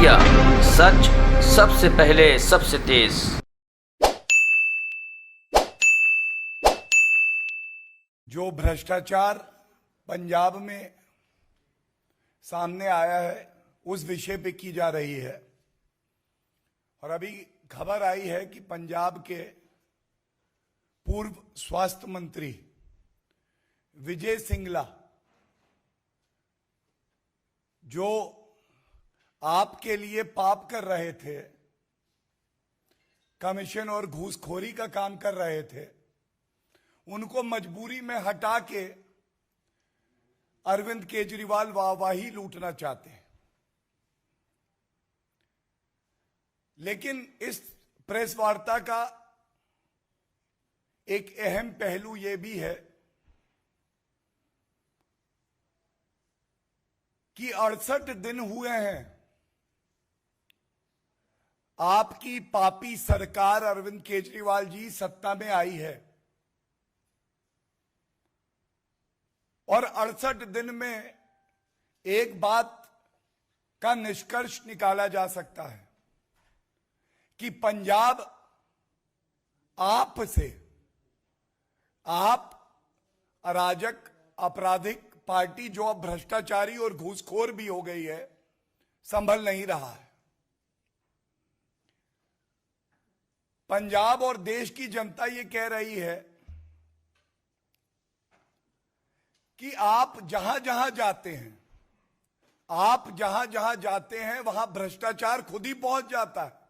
India, सच सबसे पहले सबसे तेज। जो भ्रष्टाचार पंजाब में सामने आया है उस विषय पे की जा रही है। और अभी खबर आई है कि पंजाब के पूर्व स्वास्थ्य मंत्री विजय सिंगला, जो आपके लिए पाप कर रहे थे, कमीशन और घूसखोरी का काम कर रहे थे, उनको मजबूरी में हटा के अरविंद केजरीवाल वाहवाही लूटना चाहते हैं। लेकिन इस प्रेस वार्ता का एक अहम पहलू यह भी है कि 68 दिन हुए हैं आपकी पापी सरकार अरविंद केजरीवाल जी सत्ता में आई है, और 68 दिन में एक बात का निष्कर्ष निकाला जा सकता है कि पंजाब आप अराजक आपराधिक पार्टी जो अब भ्रष्टाचारी और घूसखोर भी हो गई है, संभल नहीं रहा है। पंजाब और देश की जनता ये कह रही है कि आप जहां जहां जाते हैं वहां भ्रष्टाचार खुद ही पहुंच जाता है।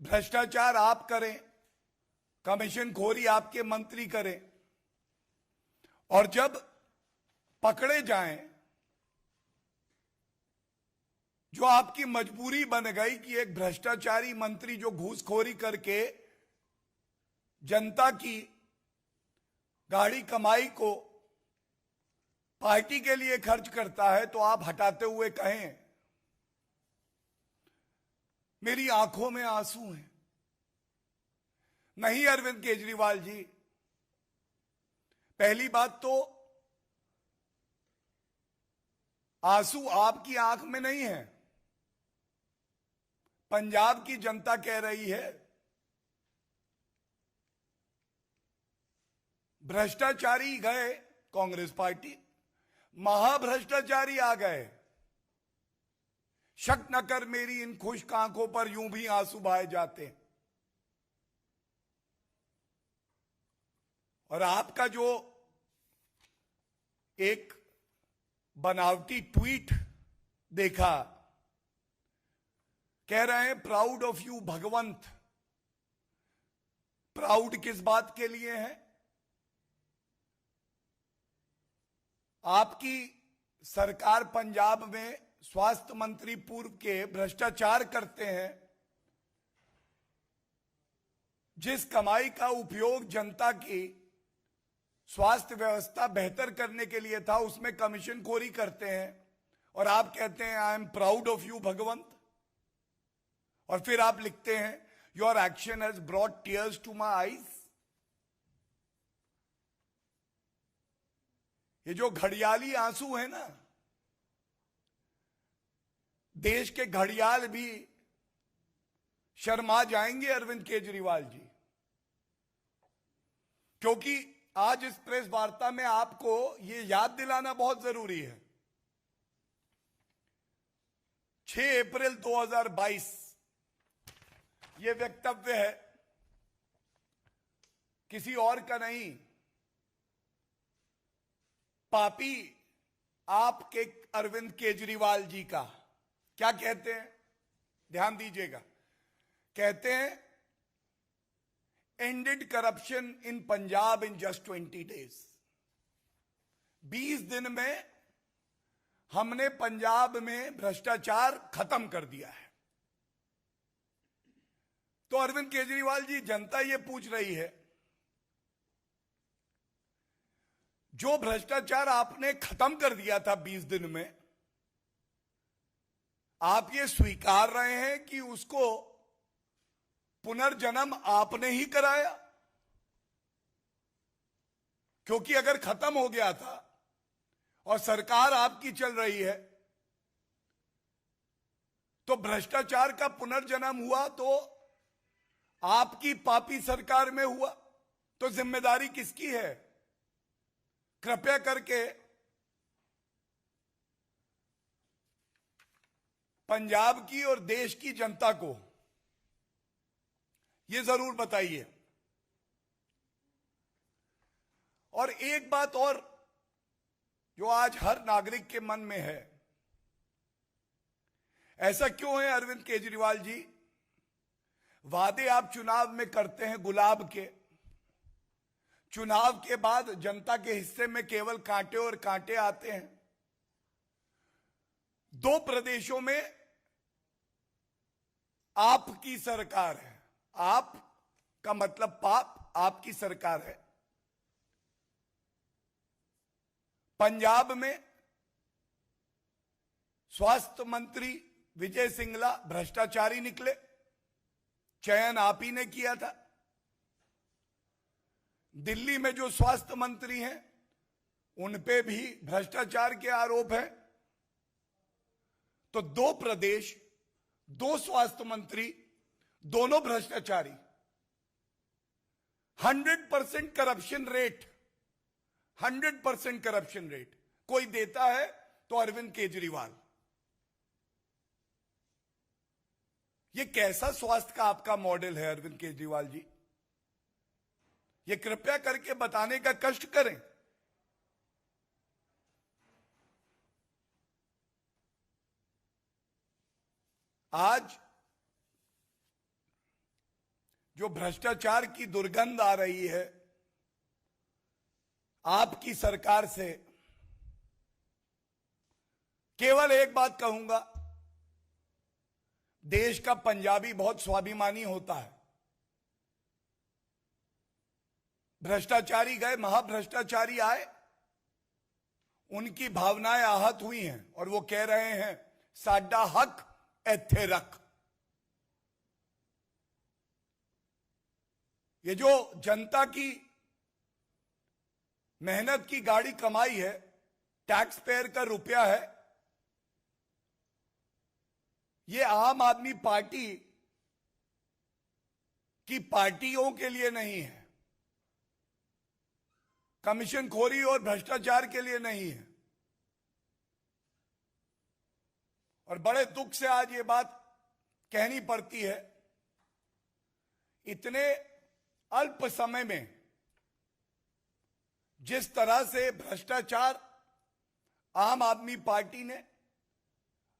भ्रष्टाचार आप करें, कमीशन खोरी आपके मंत्री करें, और जब पकड़े जाएं, जो आपकी मजबूरी बन गई कि एक भ्रष्टाचारी मंत्री जो घूसखोरी करके जनता की गाड़ी कमाई को पार्टी के लिए खर्च करता है, तो आप हटाते हुए कहें मेरी आंखों में आंसू हैं। नहीं अरविंद केजरीवाल जी, पहली बात तो आंसू आपकी आंख में नहीं है। पंजाब की जनता कह रही है भ्रष्टाचारी गए कांग्रेस पार्टी, महाभ्रष्टाचारी आ गए। शक न कर मेरी इन खुश्क आंखों पर यूं भी आंसू बहाए जाते हैं। और आपका जो एक बनावटी ट्वीट देखा, कह रहे हैं proud of you Bhagwant. Proud किस बात के लिए है? आपकी सरकार पंजाब में स्वास्थ्य मंत्री पूर्व के भ्रष्टाचार करते हैं। जिस कमाई का उपयोग जनता की स्वास्थ्य व्यवस्था बेहतर करने के लिए था, उसमें कमीशन खोरी करते हैं, और आप कहते हैं I am proud of you Bhagwant. और फिर आप लिखते हैं your action has brought tears to my eyes. ये जो घड़ियाली आंसू है ना, देश के घड़ियाल भी शर्मा जाएंगे अरविंद केजरीवाल जी, क्योंकि आज इस प्रेस वार्ता में आपको यह याद दिलाना बहुत जरूरी है। 6 अप्रैल 2022 यह वक्तव्य है, किसी और का नहीं, पापी आपके अरविंद केजरीवाल जी का। क्या कहते हैं, ध्यान दीजिएगा। कहते हैं ended corruption in Punjab in just 20 days. 20 दिन में हमने पंजाब में भ्रष्टाचार खत्म कर दिया है। तो अरविंद केजरीवाल जी, जनता ये पूछ रही है, जो भ्रष्टाचार आपने खत्म कर दिया था 20 दिन में, आप ये स्वीकार रहे हैं कि उसको पुनर्जन्म आपने ही कराया? क्योंकि अगर खत्म हो गया था और सरकार आपकी चल रही है, तो भ्रष्टाचार का पुनर्जन्म हुआ तो आपकी पापी सरकार में हुआ, तो जिम्मेदारी किसकी है? कृपया करके पंजाब की और देश की जनता को यह जरूर बताइए। और एक बात और जो आज हर नागरिक के मन में है, ऐसा क्यों है अरविंद केजरीवाल जी, वादे आप चुनाव में करते हैं गुलाब के, चुनाव के बाद जनता के हिस्से में केवल कांटे और कांटे आते हैं। 2 प्रदेशों में आपकी सरकार है, आप का मतलब पाप, आपकी सरकार है। पंजाब में स्वास्थ्य मंत्री विजय सिंगला भ्रष्टाचारी निकले, चयन आप ही ने किया था। दिल्ली में जो स्वास्थ्य मंत्री हैं उन पे भी भ्रष्टाचार के आरोप हैं। तो 2 प्रदेश, 2 स्वास्थ्य मंत्री, दोनों भ्रष्टाचारी। 100% करप्शन रेट, 100% करप्शन रेट कोई देता है तो अरविंद केजरीवाल। ये कैसा स्वास्थ्य का आपका मॉडल है अरविंद केजरीवाल जी? ये कृपया करके बताने का कष्ट करें। आज जो भ्रष्टाचार की दुर्गंध आ रही है आपकी सरकार से, केवल एक बात कहूंगा, देश का पंजाबी बहुत स्वाभिमानी होता है। भ्रष्टाचारी गए, महाभ्रष्टाचारी आए, उनकी भावनाएं आहत हुई हैं और वो कह रहे हैं साडा हक इत्थे रख। ये जो जनता की मेहनत की गाड़ी कमाई है, टैक्स पेयर का रुपया है, ये आम आदमी पार्टी की पार्टियों के लिए नहीं है, कमीशन खोरी और भ्रष्टाचार के लिए नहीं है। और बड़े दुख से आज ये बात कहनी पड़ती है, इतने अल्प समय में जिस तरह से भ्रष्टाचार आम आदमी पार्टी ने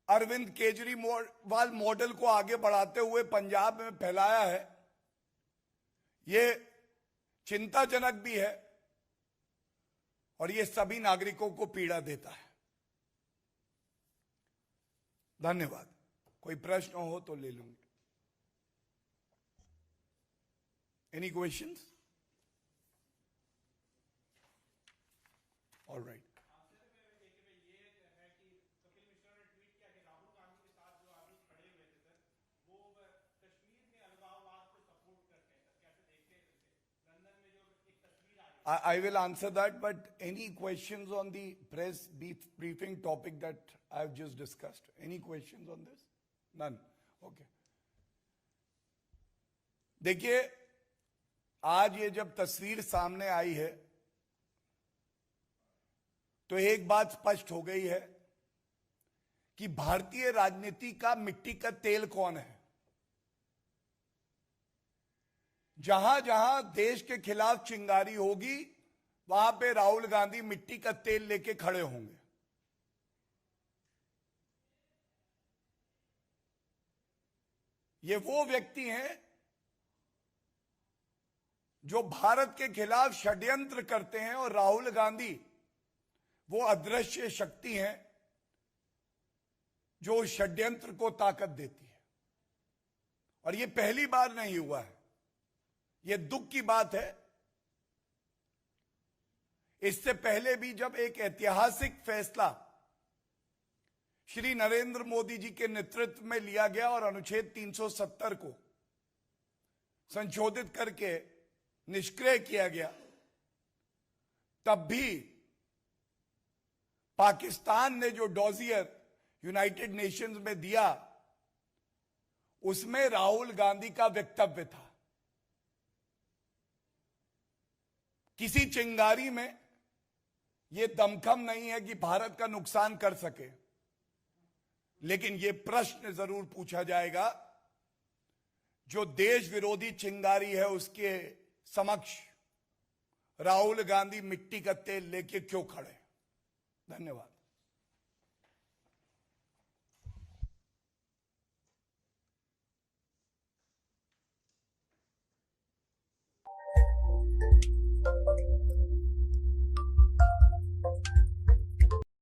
अरविंद केजरीवाल मॉडल को आगे बढ़ाते हुए पंजाब में फैलाया है, ये चिंताजनक भी है और ये सभी नागरिकों को पीड़ा देता है। धन्यवाद। कोई प्रश्न हो तो ले लूंगी। Any questions? All right. I will answer that, but any questions on the press briefing topic that I've just discussed? Any questions on this? None. Okay. देखिए, आज ये जब तस्वीर सामने आई है तो एक बात स्पष्ट हो गई है कि भारतीय राजनीति का मिट्टी का तेल कौन है। जहां जहां देश के खिलाफ चिंगारी होगी वहां पे राहुल गांधी मिट्टी का तेल लेके खड़े होंगे। ये वो व्यक्ति हैं जो भारत के खिलाफ षड्यंत्र करते हैं और राहुल गांधी वो अदृश्य शक्ति हैं जो षड्यंत्र को ताकत देती है। और ये पहली बार नहीं हुआ है, ये दुख की बात है। इससे पहले भी जब एक ऐतिहासिक फैसला श्री नरेंद्र मोदी जी के नेतृत्व में लिया गया और अनुच्छेद 370 को संशोधित करके निष्क्रिय किया गया, तब भी पाकिस्तान ने जो डॉजियर यूनाइटेड नेशंस में दिया, उसमें राहुल गांधी का वक्तव्य था। किसी चिंगारी में यह दमखम नहीं है कि भारत का नुकसान कर सके, लेकिन यह प्रश्न जरूर पूछा जाएगा, जो देश विरोधी चिंगारी है उसके समक्ष राहुल गांधी मिट्टी का तेल लेके क्यों खड़े। धन्यवाद।